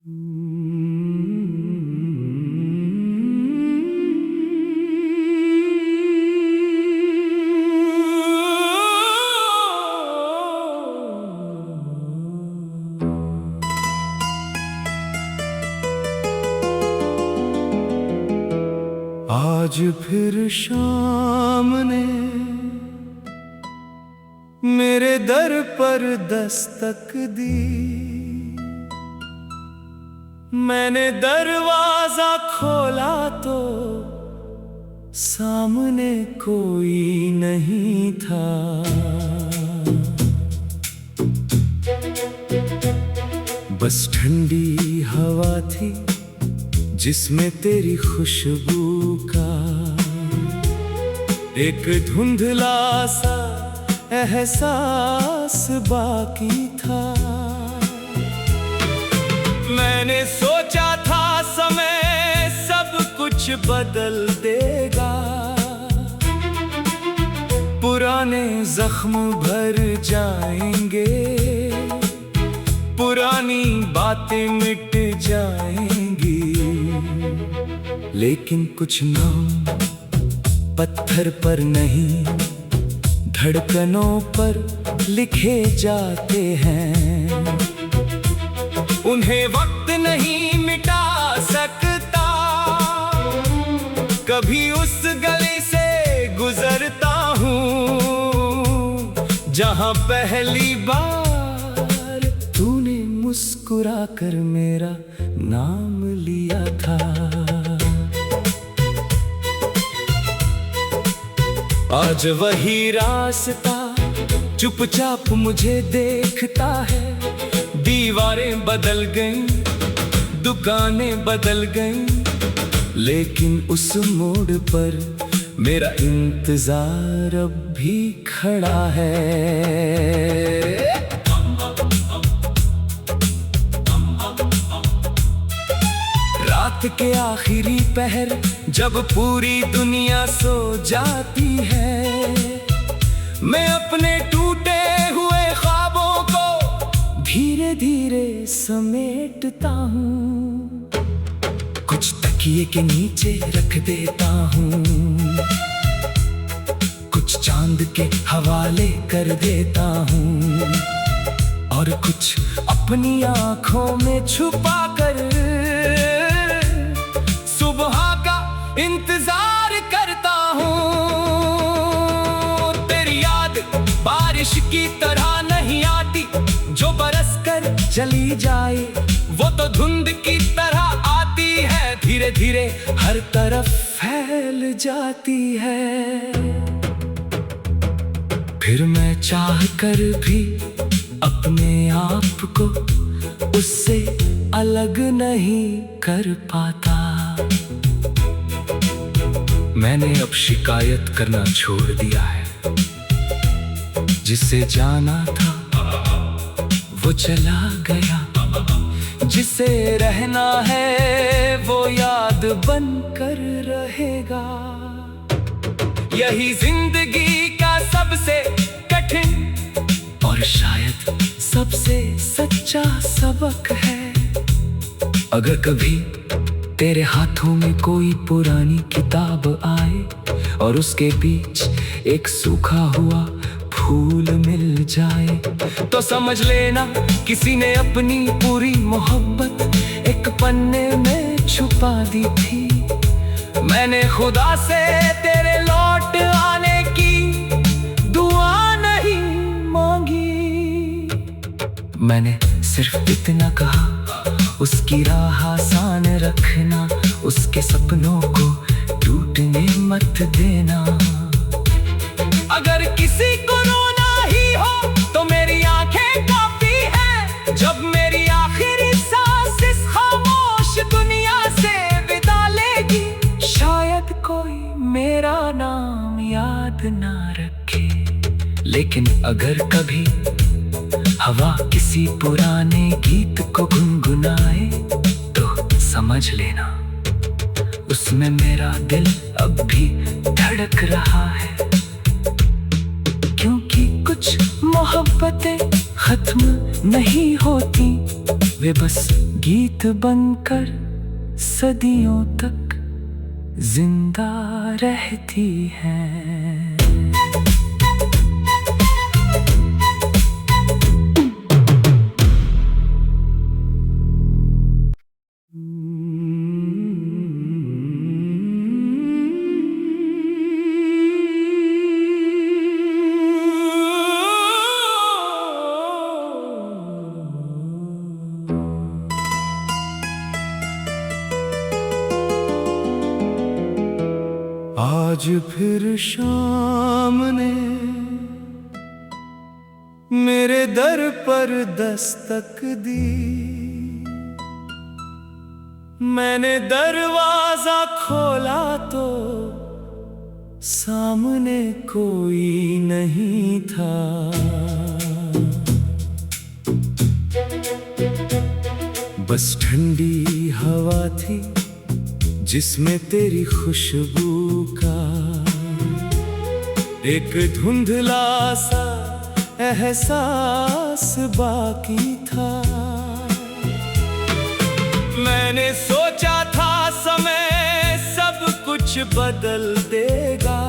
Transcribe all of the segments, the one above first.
आज फिर शाम ने मेरे दर पर दस्तक दी। मैंने दरवाजा खोला तो सामने कोई नहीं था। बस ठंडी हवा थी जिसमें तेरी खुशबू का एक धुंधला सा एहसास बाकी था। मैंने सोचा था समय सब कुछ बदल देगा, पुराने जख्म भर जाएंगे, पुरानी बातें मिट जाएंगी। लेकिन कुछ नाम पत्थर पर नहीं, धड़कनों पर लिखे जाते हैं। उन्हें वक्त नहीं मिटा सकता। कभी उस गली से गुजरता हूँ जहाँ पहली बार तूने मुस्कुरा कर मेरा नाम लिया था। आज वही रास्ता चुपचाप मुझे देखता है। दीवारें बदल गईं, दुकानें बदल गईं, लेकिन उस मोड़ पर मेरा इंतजार अब भी खड़ा है। रात के आखिरी पहर जब पूरी दुनिया सो जाती है, मैं अपने टूटे हुए ख्वाबों को धीरे धीरे समेटता हूँ। कुछ तकिए के नीचे रख देता हूँ, कुछ चांद के हवाले कर देता हूँ, और कुछ अपनी आँखों में छुपा कर सुबह का इंतजार करता हूँ। तेरी याद बारिश की तरह नहीं आती, जो बरस कर चली जाए। वो तो धुंध की तरह आती है, धीरे धीरे हर तरफ फैल जाती है। फिर मैं चाह कर भी अपने आप को उससे अलग नहीं कर पाता। मैंने अब शिकायत करना छोड़ दिया है। जिसे जाना था वो चला गया, जिसे रहना है वो याद बन कर रहेगा। यही जिंदगी का सबसे कठिन और शायद सबसे सच्चा सबक है। अगर कभी तेरे हाथों में कोई पुरानी किताब आए और उसके बीच एक सूखा हुआ फूल मिल जाए, तो समझ लेना किसी ने अपनी पूरी मोहब्बत एक पन्ने में छुपा दी थी। मैंने खुदा से तेरे लौट आने की दुआ नहीं मांगी। मैंने सिर्फ इतना कहा, उसकी राह आसान रखना, उसके सपनों को टूटने मत देना। अगर किसी को रोना ही हो तो मेरी आंखें काफी है। जब मेरी आखिरी सांस इस खामोश दुनिया से विदा लेगी, शायद कोई मेरा नाम याद ना रखे। लेकिन अगर कभी हवा किसी पुराने गीत को गुनगुनाए, तो समझ लेना उसमें मेरा दिल अब भी धड़क रहा है। क्योंकि कुछ मोहब्बतें खत्म नहीं होती, वे बस गीत बनकर सदियों तक जिंदा रहती हैं। आज फिर शाम ने मेरे दर पर दस्तक दी। मैंने दरवाजा खोला तो सामने कोई नहीं था। बस ठंडी हवा थी जिसमें तेरी खुशबू का एक धुंधला सा एहसास बाकी था। मैंने सोचा था समय सब कुछ बदल देगा,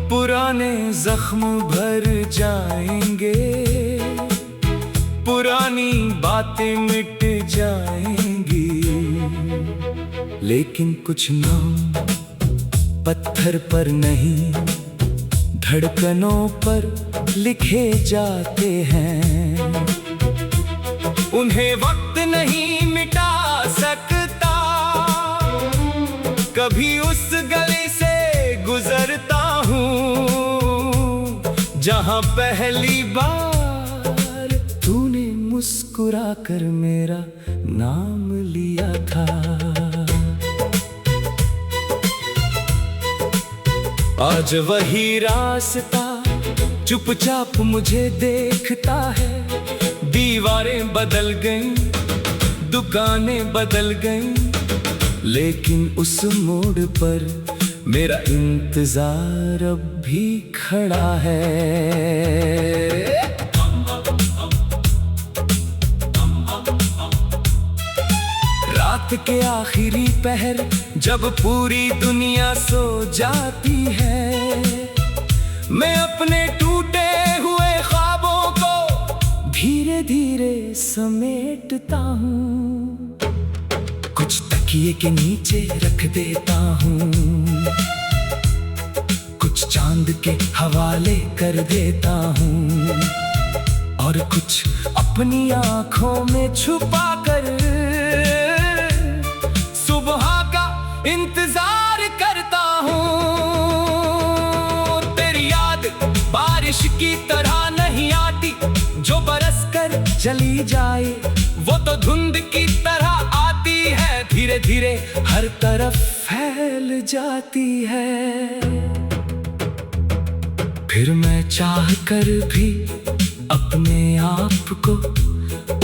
पुराने जख्म भर जाएंगे, पुरानी बातें मिट जाएंगी। लेकिन कुछ नाम पत्थर पर नहीं, धड़कनों पर लिखे जाते हैं। उन्हें वक्त नहीं मिटा सकता। कभी उस गली से गुजरता हूँ जहाँ पहली बार तूने मुस्कुरा कर मेरा नाम लिया था। आज वही रास्ता चुपचाप मुझे देखता है। दीवारें बदल गईं, दुकानें बदल गईं, लेकिन उस मोड़ पर मेरा इंतजार अब भी खड़ा है। रात के आखिरी पहर जब पूरी दुनिया सो जाती है, मैं अपने टूटे हुए ख्वाबों को धीरे धीरे समेटता हूँ। कुछ तकिए के नीचे रख देता हूँ, कुछ चांद के हवाले कर देता हूँ, और कुछ अपनी आंखों में छुपा कर सुबह का इंतजार करता हूँ। तेरी याद बारिश की तरह नहीं आती जो बरस कर चली जाए, वो तो धुंध की तरह आती है, धीरे धीरे हर तरफ फैल जाती है। फिर मैं चाह कर भी अपने आप को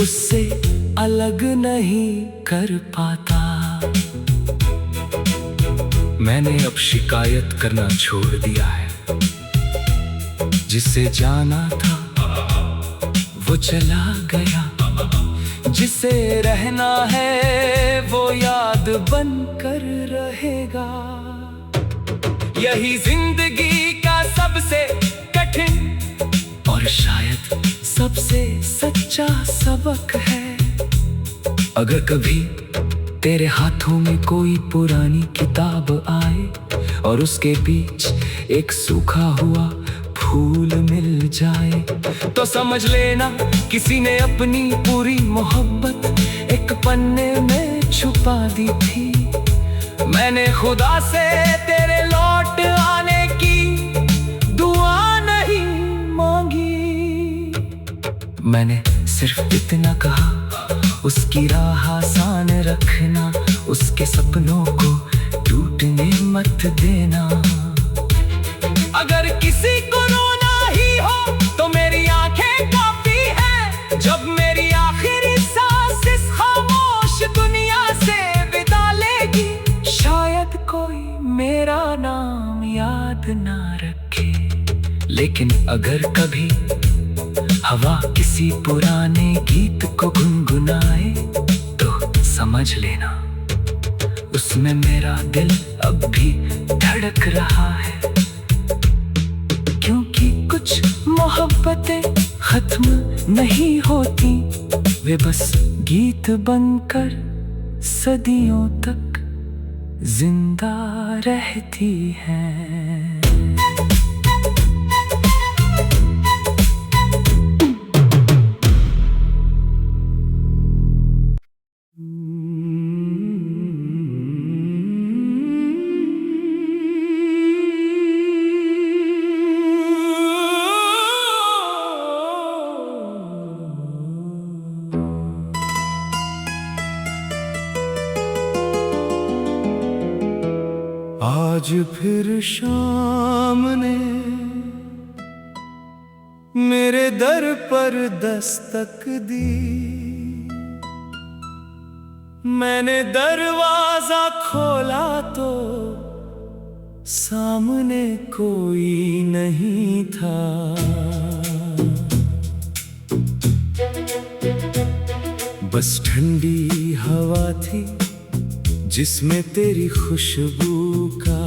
उससे अलग नहीं कर पाता। मैंने अब शिकायत करना छोड़ दिया है। जिसे जाना था वो चला गया, जिसे रहना है वो याद बनकर रहेगा। यही जिंदगी का सबसे कठिन और शायद सबसे सच्चा सबक है। अगर कभी तेरे हाथों में कोई पुरानी किताब आए और उसके बीच एक सूखा हुआ फूल मिल जाए, तो समझ लेना किसी ने अपनी पूरी मोहब्बत एक पन्ने में छुपा दी थी। मैंने खुदा से तेरे लौट आने की दुआ नहीं मांगी, मैंने सिर्फ इतना कहा उसकी राह आसान रखना, उसके सपनों को टूटने मत देना। अगर किसी को रोना ही हो तो मेरी आंखें काफी है। जब मेरी आखिरी सांस इस खामोश दुनिया से विदा लेगी, शायद कोई मेरा नाम याद ना रखे। लेकिन अगर कभी हवा किसी पुराने गीत को न आए तो समझ लेना उसमें मेरा दिल अब भी धड़क रहा है। क्योंकि कुछ मोहब्बतें खत्म नहीं होती, वे बस गीत बनकर सदियों तक जिंदा रहती हैं। आज फिर शाम ने मेरे दर पर दस्तक दी। मैंने दरवाजा खोला तो सामने कोई नहीं था। बस ठंडी हवा थी जिसमें तेरी खुशबू का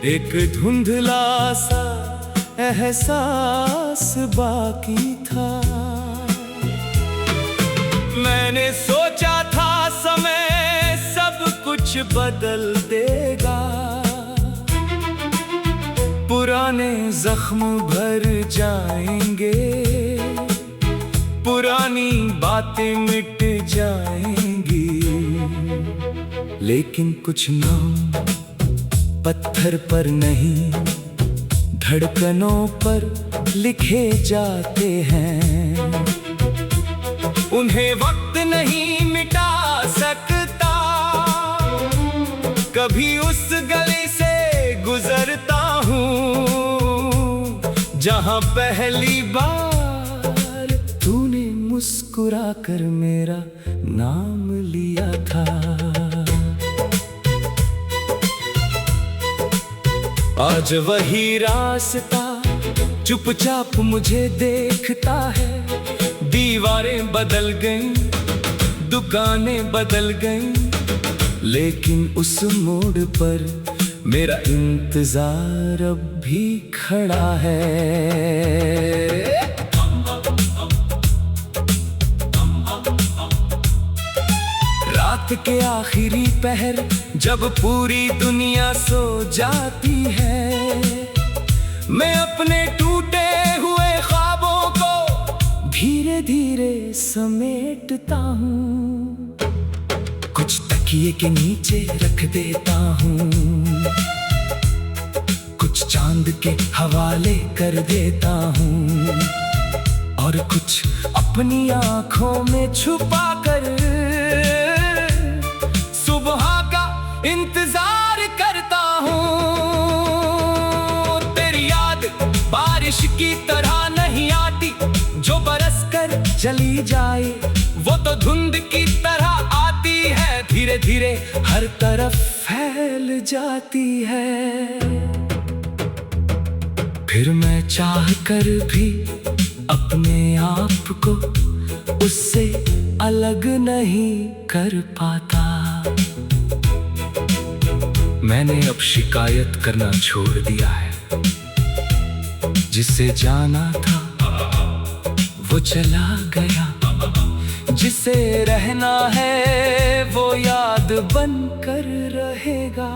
एक धुंधला सा एहसास बाकी था। मैंने सोचा था समय सब कुछ बदल देगा, पुराने जख्म भर जाएंगे, पुरानी बातें मिट जाएंगी। लेकिन कुछ नाम पत्थर पर नहीं, धड़कनों पर लिखे जाते हैं। उन्हें वक्त नहीं मिटा सकता। कभी उस गली से गुजरता हूँ जहाँ पहली बार तूने मुस्कुरा कर मेरा नाम लिया था। आज वही रास्ता चुपचाप मुझे देखता है। दीवारें बदल गईं, दुकानें बदल गईं, लेकिन उस मोड़ पर मेरा इंतजार अब भी खड़ा है। रात के आखिरी पहर जब पूरी दुनिया सो जाती है, मैं अपने टूटे हुए ख्वाबों को धीरे धीरे समेटता हूँ। कुछ तकिए के नीचे रख देता हूँ, कुछ चांद के हवाले कर देता हूँ, और कुछ अपनी आंखों में छुपा कर इंतजार करता हूँ। तेरी याद बारिश की तरह नहीं आती, जो बरस कर चली जाए वो तो धुंध की तरह आती है। धीरे धीरे हर तरफ फैल जाती है। फिर मैं चाह कर भी अपने आप को उससे अलग नहीं कर पाता। मैंने अब शिकायत करना छोड़ दिया है। जिसे जाना था वो चला गया, जिसे रहना है वो याद बनकर रहेगा।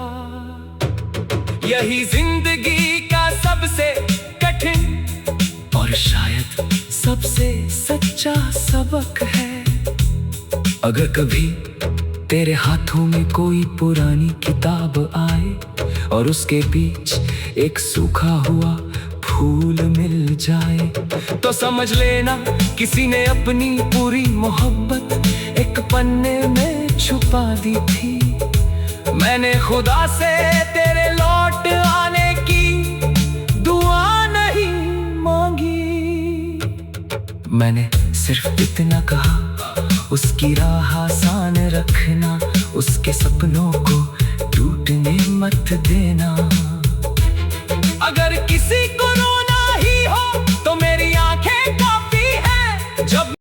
यही जिंदगी का सबसे कठिन और शायद सबसे सच्चा सबक है। अगर कभी तेरे हाथों में कोई पुरानी किताब आए और उसके बीच एक सूखा हुआ फूल मिल जाए, तो समझ लेना किसी ने अपनी पूरी मोहब्बत एक पन्ने में छुपा दी थी। मैंने खुदा से तेरे लौट आने की दुआ नहीं मांगी। मैंने सिर्फ इतना कहा, उसकी राह आसान रखना, उसके सपनों को टूटने मत देना। अगर किसी को रोना ही हो तो मेरी आंखें काफी है। जब